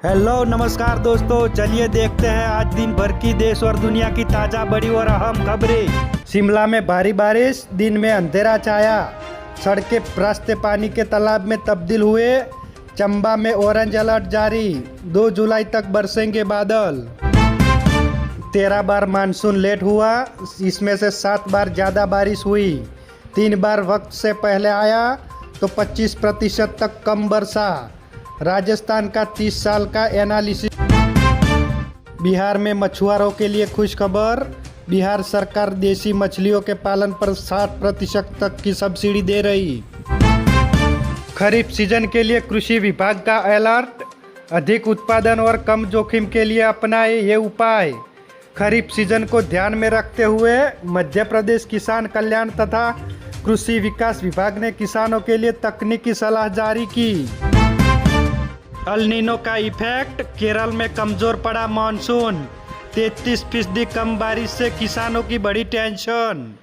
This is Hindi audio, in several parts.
हेलो नमस्कार दोस्तों, चलिए देखते हैं आज दिन भर की देश और दुनिया की ताज़ा बड़ी और अहम खबरें। शिमला में भारी बारिश, दिन में अंधेरा छाया, सड़कें रास्ते पानी के तालाब में तब्दील हुए। चंबा में ऑरेंज अलर्ट जारी, 2 जुलाई तक बरसेंगे बादल। 13 बार मानसून लेट हुआ, इसमें से 7 बार ज़्यादा बारिश हुई। 3 बार वक्त से पहले आया तो 25% तक कम वर्षा। राजस्थान का 30 साल का एनालिसिस। बिहार में मछुआरों के लिए खुश खबर, बिहार सरकार देसी मछलियों के पालन पर 60% तक की सब्सिडी दे रही। खरीफ सीजन के लिए कृषि विभाग का अलर्ट, अधिक उत्पादन और कम जोखिम के लिए अपनाए ये उपाय। खरीफ सीजन को ध्यान में रखते हुए मध्य प्रदेश किसान कल्याण तथा कृषि विकास विभाग ने किसानों के लिए तकनीकी सलाह जारी की। अल नीनो का इफेक्ट, केरल में कमजोर पड़ा मानसून, 33% कम बारिश से किसानों की बड़ी टेंशन।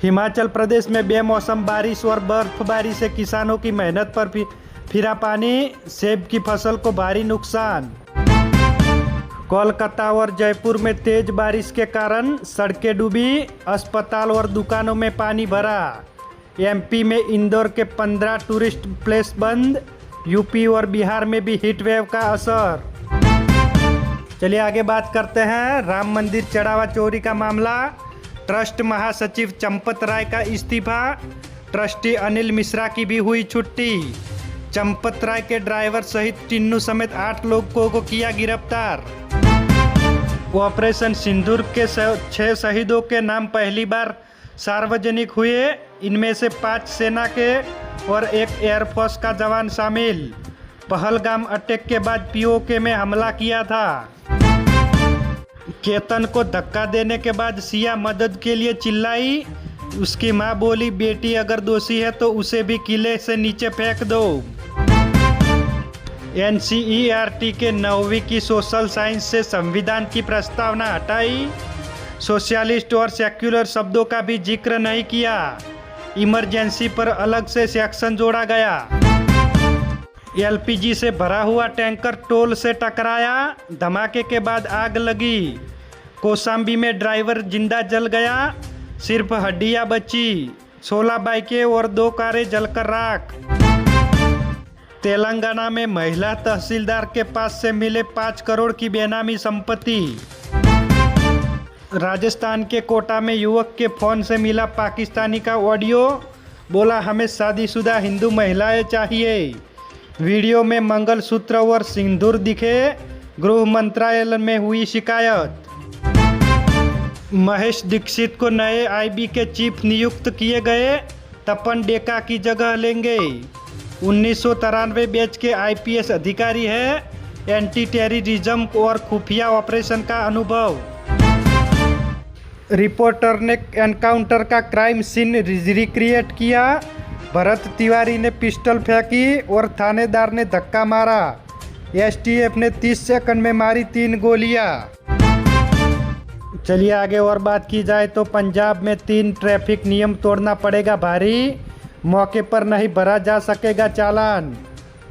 हिमाचल प्रदेश में बेमौसम बारिश और बर्फबारी से किसानों की मेहनत पर फिरा पानी, सेब की फसल को भारी नुकसान। कोलकाता और जयपुर में तेज बारिश के कारण सड़कें डूबी, अस्पताल और दुकानों में पानी भरा। एमपी में इंदौर के 15 टूरिस्ट प्लेस बंद, यूपी और बिहार में भी हीट वेव का असर। चलिए आगे बात करते हैं राम मंदिर चढ़ावा चोरी का मामला। ट्रस्ट महासचिव चंपत राय का इस्तीफा, ट्रस्टी अनिल मिश्रा की भी हुई छुट्टी। चंपत राय के ड्राइवर सहित टिन्नू समेत 8 लोगों को किया गिरफ्तार। ऑपरेशन सिंदूर के 6 शहीदों के नाम पहली बार सार्वजनिक हुए, इनमें से 5 सेना के और 1 एयरफोर्स का जवान शामिल। पहलगाम अटैक के बाद पीओके में हमला किया था। केतन को धक्का देने के बाद सिया मदद के लिए चिल्लाई, उसकी मां बोली बेटी अगर दोषी है तो उसे भी किले से नीचे फेंक दो। एनसीईआरटी के 9वीं की सोशल साइंस से संविधान की प्रस्तावना हटाई, सोशलिस्ट और सेक्युलर शब्दों का भी जिक्र नहीं किया। इमरजेंसी पर अलग से सेक्शन जोड़ा गया। एलपीजी से भरा हुआ टैंकर टोल से टकराया, धमाके के बाद आग लगी। कौशाम्बी में ड्राइवर जिंदा जल गया, सिर्फ हड्डियां बची। 16 बाइकें और 2 कारें जलकर राख। तेलंगाना में महिला तहसीलदार के पास से मिले 5 करोड़ की बेनामी संपत्ति। राजस्थान के कोटा में युवक के फोन से मिला पाकिस्तानी का ऑडियो, बोला हमें शादीशुदा हिंदू महिलाएं चाहिए। वीडियो में मंगलसूत्र और सिंदूर दिखे, गृह मंत्रालय में हुई शिकायत। महेश दीक्षित को नए आईबी के चीफ नियुक्त किए गए, तपन डेका की जगह लेंगे। 1993 बैच के आईपीएस अधिकारी है, एंटी टेररिज्म और खुफिया ऑपरेशन का अनुभव। रिपोर्टर ने एनकाउंटर का क्राइम सीन रिक्रिएट किया, भरत तिवारी ने पिस्टल फेंकी और थानेदार ने धक्का मारा। एसटीएफ ने 30 सेकंड में मारी 3 गोलियां। चलिए आगे और बात की जाए तो पंजाब में 3 ट्रैफिक नियम तोड़ना पड़ेगा भारी, मौके पर नहीं भरा जा सकेगा चालान,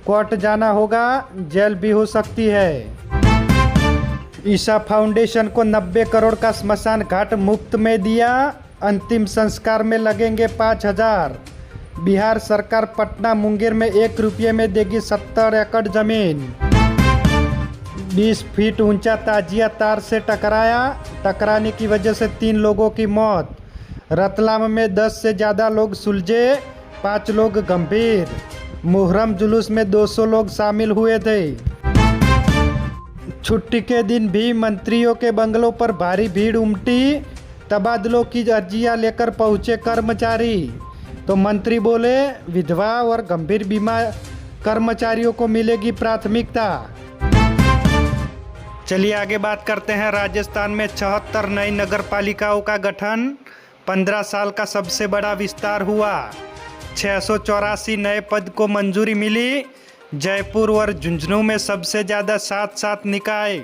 कोर्ट जाना होगा, जेल भी हो सकती है। ईशा फाउंडेशन को 90 करोड़ का स्मशान घाट मुफ्त में दिया, अंतिम संस्कार में लगेंगे 5,000। बिहार सरकार पटना मुंगेर में 1 रुपये में देगी 70 एकड़ जमीन। 20 फीट ऊंचा ताजिया तार से टकराने की वजह से 3 लोगों की मौत। रतलाम में 10 से ज़्यादा लोग सुलझे, 5 लोग गंभीर। मुहर्रम जुलूस में 200 लोग शामिल हुए थे। छुट्टी के दिन भी मंत्रियों के बंगलों पर भारी भीड़ उमटी, तबादलों की अर्जियां लेकर पहुंचे कर्मचारी। तो मंत्री बोले विधवा और गंभीर बीमार कर्मचारियों को मिलेगी प्राथमिकता। चलिए आगे बात करते हैं राजस्थान में 76 नई नगर पालिकाओं का गठन, 15 साल का सबसे बड़ा विस्तार हुआ। 684 नए पद को मंजूरी मिली। जयपुर और झुंझुनू में सबसे ज़्यादा 7 निकाय।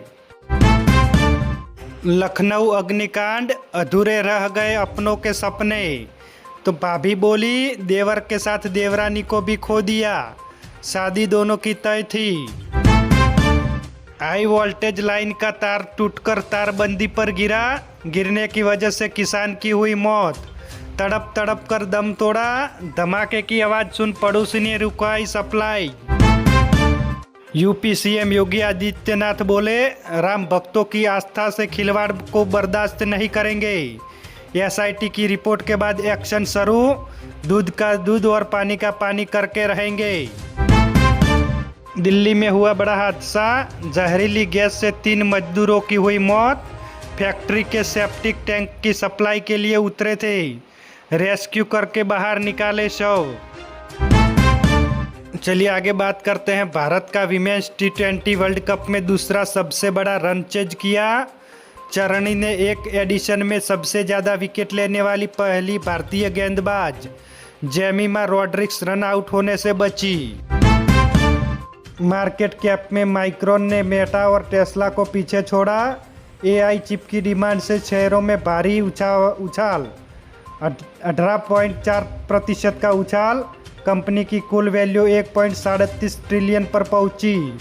लखनऊ अग्निकांड, अधूरे रह गए अपनों के सपने, तो भाभी बोली देवर के साथ देवरानी को भी खो दिया, शादी दोनों की तय थी। हाई वोल्टेज लाइन का तार टूटकर तारबंदी पर गिरने की वजह से किसान की हुई मौत। तड़प तड़प कर दम तोड़ा, धमाके की आवाज़ सुन पड़ोसी ने रुकवाई supply. UP CM Yogi Adityanath बोले, राम भक्तों की आस्था से खिलवाड़ को बर्दाश्त नहीं करेंगे। एसआईटी की रिपोर्ट के बाद एक्शन शुरू, दूध का दूध और पानी का पानी करके रहेंगे। दिल्ली में हुआ बड़ा हादसा, जहरीली गैस से 3 मजदूरों की हुई मौत। फैक्ट्री के सेप्टिक टैंक की सप्लाई के लिए उतरे थे, रेस्क्यू करके बाहर निकाले शव। चलिए आगे बात करते हैं। भारत का विमेंस T20 वर्ल्ड कप में दूसरा सबसे बड़ा रन चेज किया। चरणी ने एक एडिशन में सबसे ज़्यादा विकेट लेने वाली पहली भारतीय गेंदबाज जेमिमा रॉड्रिक्स रन आउट होने से बची। मार्केट कैप में माइक्रोन ने मेटा और टेस्ला को पीछे छोड़ा। एआई चिप की डिमांड से शेयरों में भारी उछाल, 18.4% का उछाल। कंपनी की कुल वैल्यू 1.37 ट्रिलियन पर पहुंची।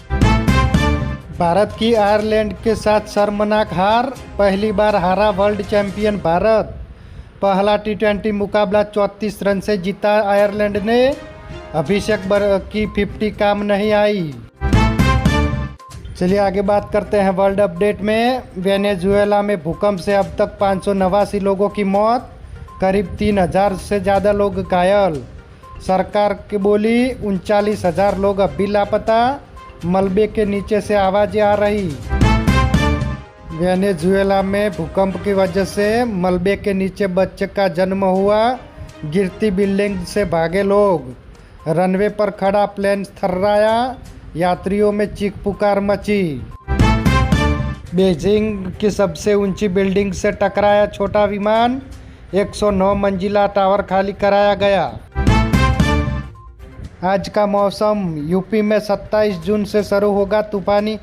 भारत की आयरलैंड के साथ शर्मनाक हार, पहली बार हारा वर्ल्ड चैंपियन भारत। पहला T20 मुकाबला 34 रन से जीता आयरलैंड ने। अभिषेक की 50 काम नहीं आई। चलिए आगे बात करते हैं वर्ल्ड अपडेट में। वेनेजुएला में भूकंप से अब तक 589 लोगों की मौत, करीब 3000 से ज़्यादा लोग घायल। सरकार की बोली 39,000 लोग अब भी लापता, मलबे के नीचे से आवाज़ें आ रही। वेनेजुएला में भूकंप की वजह से मलबे के नीचे बच्चे का जन्म हुआ, गिरती बिल्डिंग से भागे लोग। रनवे पर खड़ा प्लेन थर्राया, यात्रियों में चीख पुकार मची। बीजिंग की सबसे ऊंची बिल्डिंग से टकराया छोटा विमान, 109 मंजिला टावर खाली कराया गया। आज का मौसम, यूपी में 27 जून से शुरू होगा तूफानी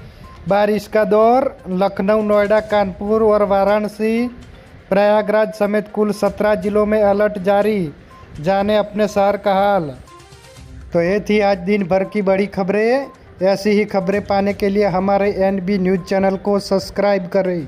बारिश का दौर। लखनऊ, नोएडा, कानपुर और वाराणसी, प्रयागराज समेत कुल 17 जिलों में अलर्ट जारी। जाने अपने शहर का हाल। तो ये थी आज दिन भर की बड़ी खबरें। ऐसी ही खबरें पाने के लिए हमारे NB न्यूज़ चैनल को सब्सक्राइब करें।